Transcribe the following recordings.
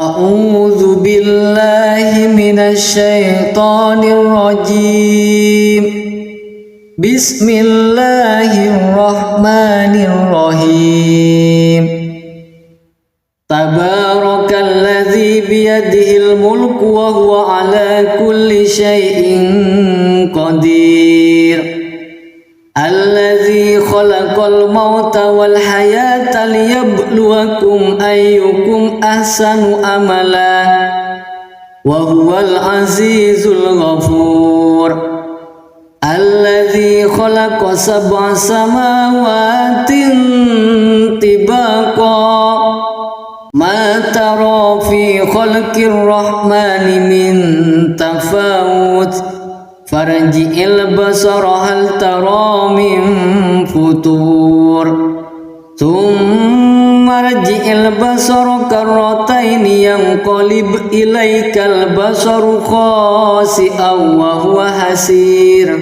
A'udzu billahi minasy syaithanir rajim. Bismillahirrahmanirrahim. Tabarakalladzi biyadihil mulku wa huwa ala kulli syai'in qadir. Alladzi khalaqal mauta wal hayata liyabluwakum ayyukum ahsanu amala wa huwal azizul ghafur. Alladzi khalaqa sab'a samawatin tibaqa ma tara fi khalqir rahmani min tafawut farji'il basara hal tara min futur thumma rji'il basara karrataini yanqalib ilaikal basaru khasi'an wa huwa hasir.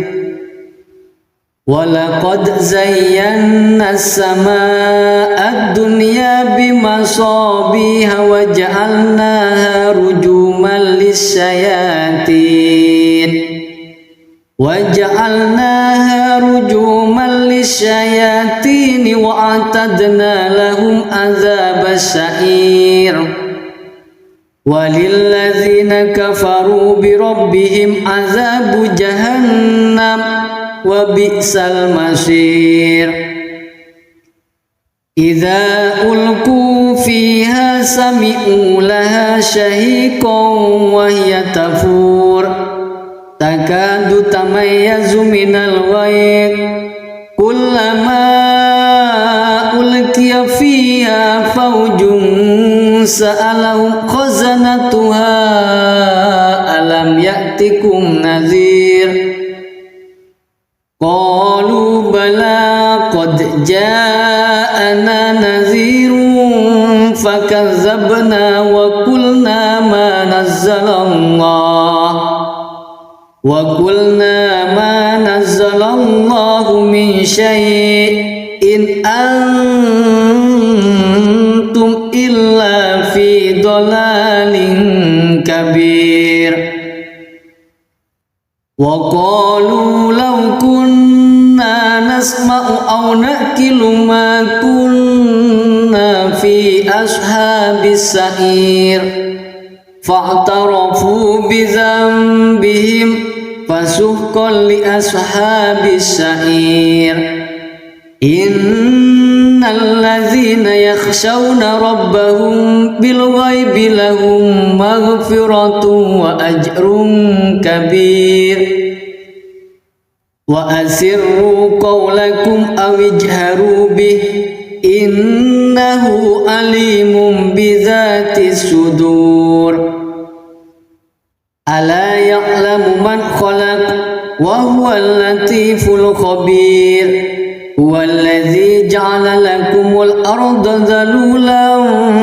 Walaqad zayyana as-samaa'a ad-dunya bimasabiha wa ja'alnaha rujuman lis-syayatin وَجَعَلْنَاهَا رُجُومًا لِلشَّيَاطِينِ وَأَعْتَدْنَا لَهُمْ عَذَابَ السَّعِيرِ. وَلِلَّذِينَ كَفَرُوا بِرَبِّهِمْ عَذَابُ جَهَنَّمَ وَبِئْسَ الْمَصِيرُ. إِذَا أُلْقُوا فِيهَا سَمِعُوا لَهَا شَهِيقًا وَهِيَ تَفُورُ takadu tamayyazu minal ghayz kullama ulqiya fiha fawjun sa'alahum khazanatuha alam ya'tikum nadhir qalu bala qad ja'ana nadhirun fakazzabna wa qulna ma nazzalallah وَقُلْنَا مَا نَزَّلَ اللَّهُ مِنْ شَيْءٍ إِنْ أَنْتُمْ إِلَّا فِي ضَلَالٍ كَبِيرٍ. وَقَالُوا لَوْ كُنَّا نَسْمَعُ أَوْ نَعْقِلُ مَا كُنَّا فِي أَصْحَابِ السَّعِيرِ فَاعْتَرَفُوا بِذَنبِهِمْ فَسُحْقًا لِأَصْحَابِ السَّعِيرِ. إِنَّ الَّذِينَ يَخْشَوْنَ رَبَّهُمْ بِالْغَيْبِ لَهُمْ مَغْفِرَةٌ وَأَجْرٌ كَبِيرٌ. وَأَسِرُّوا قَوْلَكُمْ أَوِ اجْهَرُوا بِهِ إِنَّهُ عَلِيمٌ بِذَاتِ الصُّدُورِ. ألا يعلم من خلق وهو اللطيف الخبير. هو الذي جعل لكم الأرض ذلولا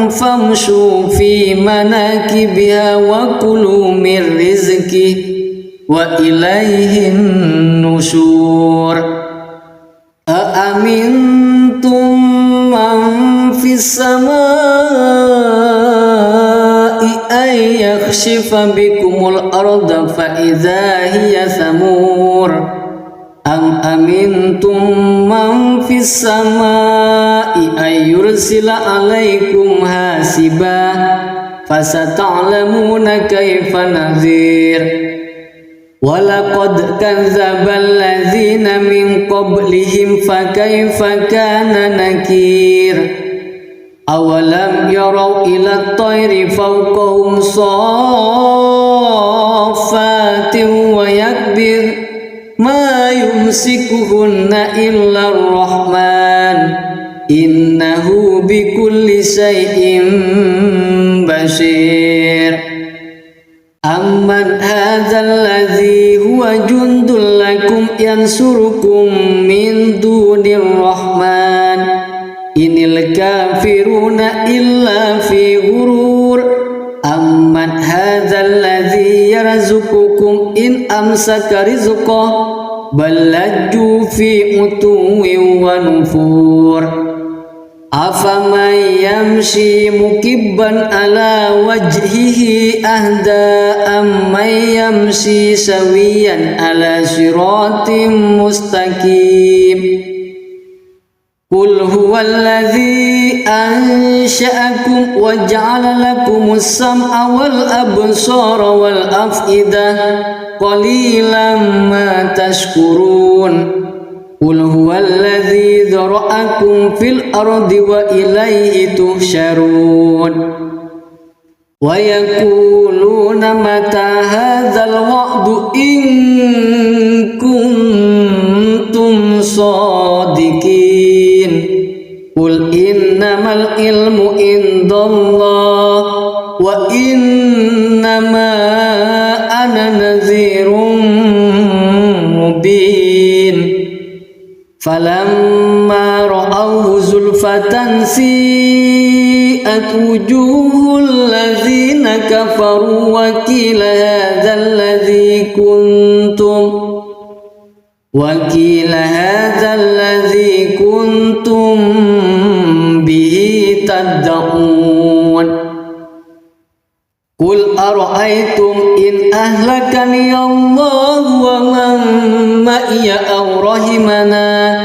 فامشوا في مناكبها وكلوا من رزقه وإليه النشور. أأمنتم من في السماء أن يخسف بكم الأرض فإذا هي ثمور أم أمنتم من في السماء أن يرسل عليكم حاسبا فستعلمون كيف نذير. وَلَقَدْ كَذَّبَ الَّذِينَ مِنْ قَبْلِهِمْ فَكَيْفَ كَانَ نَكِيرِ. أَوَلَمْ يَرَوْا إِلَى الطَّيْرِ فَوْقَهُمْ صَافَّاتٍ وَيَقْبِضْنَ مَا يُمْسِكُهُنَّ إِلَّا الرَّحْمَنُ إِنَّهُ بِكُلِّ شَيْءٍ بَصِيرٌ. أَمَّنْ هَذَا الَّذِي هُوَ جُنْدٌ لَكُمْ يَنْصُرُكُمْ مِنْ دُونِ الرَّحْمَنِ إِنِ الْكَافِرُونَ إِلَّا فِي غُرُورٍ. أَمَّنْ هَذَا الَّذِي يَرْزُقُكُمْ إِنْ أَمْسَكَ رِزْقَهُ بَلْ لَجُّوا فِي عُتُوٍّ وَنُفُورٍ. أفمن يمشي مكبا على وجهه أهدى أمن يمشي سويا على صراط مستقيم قل هو الذي أنشأكم وجعل لكم السمع والأبصار والأفئدة قليلا ما تشكرون قل هو الذي ذرأكم في الأرض وإليه تحشرون ويقولون متى هذا الوعد إن كنتم صادقين قل إنما العلم عند الله وإنما أنا نذير مبين فلما رأوه زلفة سيئت وجوه الذين كفروا وقيل هذا الذي كنتم به تدعون قل أرأيتم إن أهلكني الله ومن معي أو رحمنا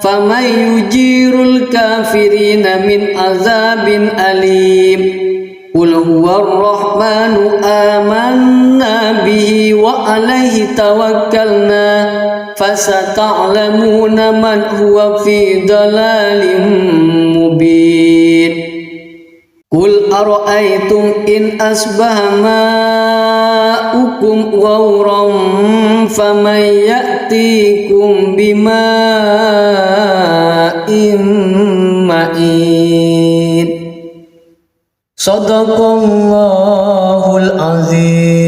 فمن يجير الكافرين من عذاب أليم قل هو الرحمن آمنا به وعليه توكلنا فستعلمون من هو في ضلال مبين قل أرأيتم إن أصبح ماؤكم غورا فمن يأتيكم بماء معين صدق الله العظيم.